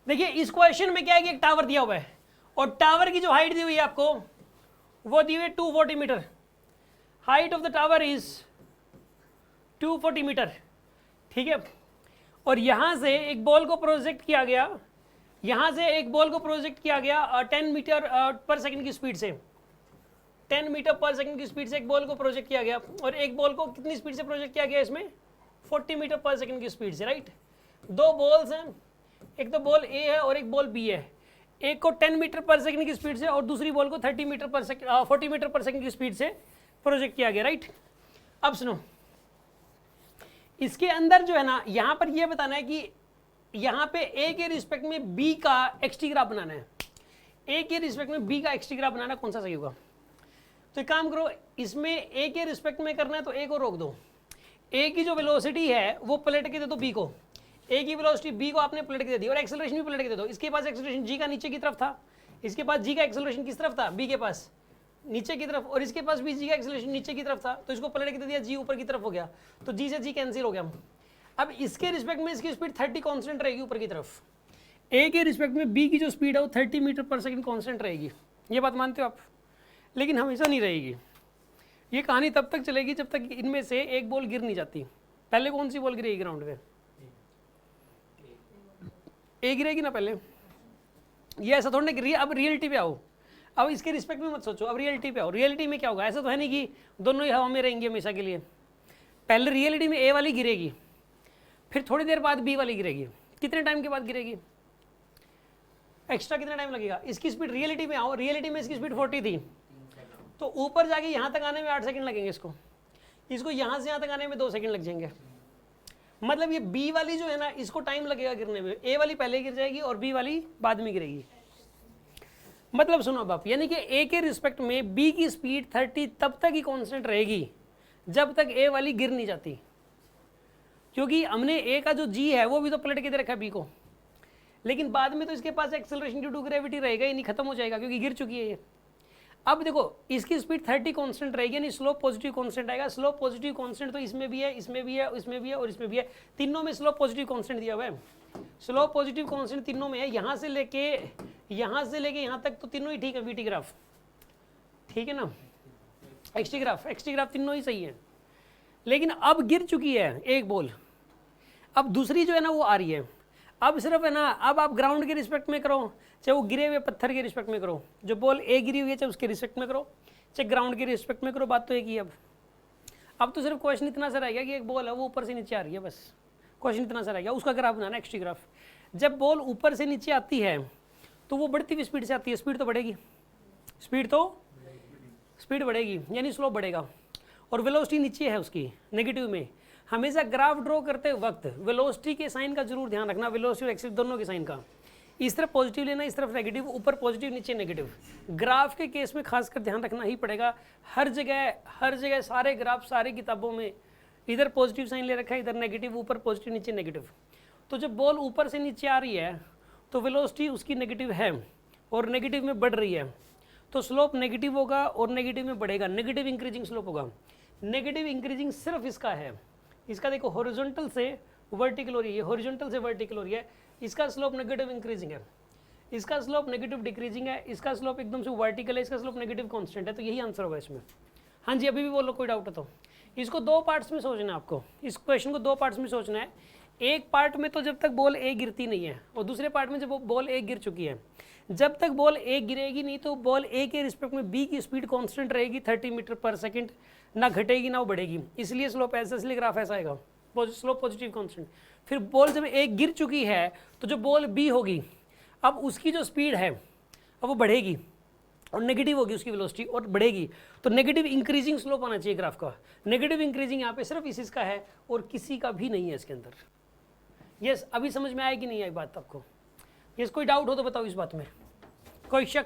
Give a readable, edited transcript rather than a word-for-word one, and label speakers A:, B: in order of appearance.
A: देखिए इस क्वेश्चन में क्या है कि एक टावर दिया हुआ है और टावर की जो हाइट दी हुई है आपको वो दी हुई है 240 metre. Height of the tower is 240 metre, ठीक है। और यहां से एक बॉल को प्रोजेक्ट किया गया, यहां से एक बॉल को प्रोजेक्ट किया गया 10 मीटर पर सेकंड की स्पीड से, 10 मीटर पर सेकंड की स्पीड से एक बॉल को प्रोजेक्ट किया गया। और एक बॉल को कितनी स्पीड से प्रोजेक्ट किया गया इसमें? 40 मीटर पर सेकंड की स्पीड से, राइट। दो बॉल्स हैं, एक तो बॉल ए है और एक बॉल बी है। एक को 10 मीटर पर सेकंड की स्पीड से और दूसरी बॉल को 30 मीटर पर सेकंड 40 मीटर पर सेकंड की स्पीड से प्रोजेक्ट किया गया, राइट। अब सुनो, इसके अंदर जो है ना, यहां पर यह बताना है कि यहां पे ए के रिस्पेक्ट में बी का एक्सटी ग्राफ बनाना है। ए के रिस्पेक्ट में बी का एक्सटी ग्राफ बनाना, कौन सा सही होगा? तो एक काम करो, इसमें ए के रिस्पेक्ट में करना है तो ए को रोक दो। ए की जो वेलोसिटी है वो पलट के दे दो बी को, ए की वेलोसिटी बी को आपने पलट के दे दी और एक्सेलरेशन भी पलट के दे दो। इसके पास एक्सेलरेशन जी का नीचे की तरफ था, इसके पास जी का एक्सेलरेशन किस तरफ था? बी के पास नीचे की तरफ, और इसके पास भी जी का एक्सेलरेशन नीचे की तरफ था, तो इसको पलट के दे दिया, जी ऊपर की तरफ हो गया, तो जी से जी कैंसिल हो गया। अब इसके रिस्पेक्ट में इसकी स्पीड 30 कांस्टेंट रहेगी ऊपर की तरफ। ए के रिस्पेक्ट में बी की जो स्पीड है वो 30 मीटर पर सेकंड कांस्टेंट रहेगी। ये बात मानते हो आप? लेकिन हमेशा नहीं रहेगी। ये कहानी तब तक चलेगी जब तक इनमें से एक बॉल गिर नहीं जाती। पहले कौन सी बॉल गिरेगी ग्राउंड पे? ए गिरेगी ना पहले। ये ऐसा थोड़ा ना गिरी। अब रियलिटी पे आओ, अब इसके रिस्पेक्ट में मत सोचो, अब रियलिटी पे आओ। रियलिटी में क्या होगा? ऐसा तो है नहीं कि दोनों ही हवा में रहेंगे हमेशा के लिए। पहले रियलिटी में ए वाली गिरेगी, फिर थोड़ी देर बाद बी वाली गिरेगी। कितने टाइम के बाद गिरेगी? एक्स्ट्रा कितना टाइम लगेगा? इसकी स्पीड रियलिटी में आओ, रियलिटी में इसकी स्पीड 40 थी, तो ऊपर जाके यहाँ तक आने में 8 सेकंड लगेंगे इसको यहाँ से यहाँ तक आने में 2 सेकंड लग जाएंगे। मतलब ये बी वाली जो है ना, इसको टाइम लगेगा गिरने में। ए वाली पहले गिर जाएगी और बी वाली बाद में गिरेगी। मतलब सुनो बाप, यानी कि ए के रिस्पेक्ट में बी की स्पीड 30 तब तक ही कांस्टेंट रहेगी जब तक ए वाली गिर नहीं जाती, क्योंकि हमने ए का जो जी है वो भी तो पलट के दे रखा है बी को। लेकिन बाद में तो इसके पास एक्सेलरेशन ड्यू टू ग्रेविटी रहेगा ही नहीं, खत्म हो जाएगा क्योंकि गिर चुकी है ये। अब देखो इसकी स्पीड 30 कांस्टेंट रहेगी, यानी स्लोप पॉजिटिव कांस्टेंट आएगा। स्लोप पॉजिटिव कांस्टेंट तो इसमें भी है, इसमें भी है, इसमें भी है और इसमें भी है। तीनों में स्लोप पॉजिटिव कांस्टेंट दिया हुआ है। स्लोप पॉजिटिव कांस्टेंट तीनों में है। यहाँ से लेके यहाँ तक तो तीनों ही ठीक है। वीटी ग्राफ ठीक है ना, एक्सटी ग्राफ तीनों ही सही है। लेकिन अब गिर चुकी है एक बॉल, अब दूसरी जो है ना वो आ रही है। अब सिर्फ है ना, अब आप ग्राउंड के रिस्पेक्ट में करो, चाहे वो गिरे हुए पत्थर के रिस्पेक्ट में करो, जो बॉल ए गिरी हुई है चाहे उसके रिस्पेक्ट में करो, चाहे ग्राउंड के रिस्पेक्ट में करो, बात तो एक ही। अब तो सिर्फ क्वेश्चन इतना सा रह गया कि एक बॉल है वो ऊपर से नीचे आ रही है, बस क्वेश्चन इतना सा रह गया। उसका ग्राफ बनाना, एक्सटी ग्राफ। जब बॉल ऊपर से नीचे आती है तो वो बढ़ती हुई स्पीड से आती है, स्पीड तो बढ़ेगी, स्पीड बढ़ेगी यानी स्लोप बढ़ेगा, और वेलोसिटी नीचे है उसकी नेगेटिव में। हमेशा ग्राफ ड्रॉ करते वक्त वेलोसिटी के साइन का जरूर ध्यान रखना, वेलोसिटी और एक्सिस दोनों के साइन का। इस तरफ पॉजिटिव लेना, इस तरफ नेगेटिव, ऊपर पॉजिटिव नीचे नेगेटिव। ग्राफ के केस में खासकर ध्यान रखना ही पड़ेगा। हर जगह सारे ग्राफ, सारी किताबों में इधर पॉजिटिव साइन ले रखा है, इधर नेगेटिव, ऊपर पॉजिटिव नीचे नेगेटिव। तो जब बॉल ऊपर से नीचे आ रही है तो वेलोसिटी उसकी नेगेटिव है और नेगेटिव में बढ़ रही है, तो स्लोप नेगेटिव होगा और नेगेटिव में बढ़ेगा, नेगेटिव इंक्रीजिंग स्लोप होगा। नेगेटिव इंक्रीजिंग सिर्फ इसका है, इसका देखो हॉरिजॉन्टल से वर्टिकल हो रही है, हॉरिजॉन्टल से वर्टिकल हो रही है, इसका स्लोप नेगेटिव इंक्रीजिंग है, इसका स्लोप नेगेटिव डिक्रीजिंग है, इसका स्लोप एकदम से वर्टिकल है, इसका स्लोप नेगेटिव कांस्टेंट है। तो यही आंसर होगा इसमें। हाँ जी, अभी भी बोलो, कोई डाउट है तो। इसको दो पार्ट्स में सोचना है आपको, इस क्वेश्चन को दो पार्ट्स में सोचना है। एक पार्ट में तो जब तक बॉल ए गिरती नहीं है, और दूसरे पार्ट में जब बॉल ए गिर चुकी है। जब तक बॉल ए गिरेगी नहीं तो बॉल ए के रिस्पेक्ट में बी की स्पीड कांस्टेंट रहेगी 30 मीटर पर सेकंड, ना घटेगी ना बढ़ेगी, इसलिए स्लोप ऐसा, इसलिए ग्राफ ऐसा आएगा, स्लोप पॉजिटिव कांस्टेंट। फिर बॉल जब ए गिर चुकी है तो जो बॉल बी होगी, अब उसकी जो स्पीड है अब वो बढ़ेगी और नेगेटिव होगी उसकी वेलोसिटी और बढ़ेगी, तो नेगेटिव इंक्रीजिंग स्लोप आना चाहिए ग्राफ का। नेगेटिव इंक्रीजिंग यहाँ पे सिर्फ इसी का है और किसी का भी नहीं है इसके अंदर। यस, अभी समझ में आया कि नहीं आई बात आपको? यस, कोई डाउट हो तो बताओ इस बात में, कोई शक?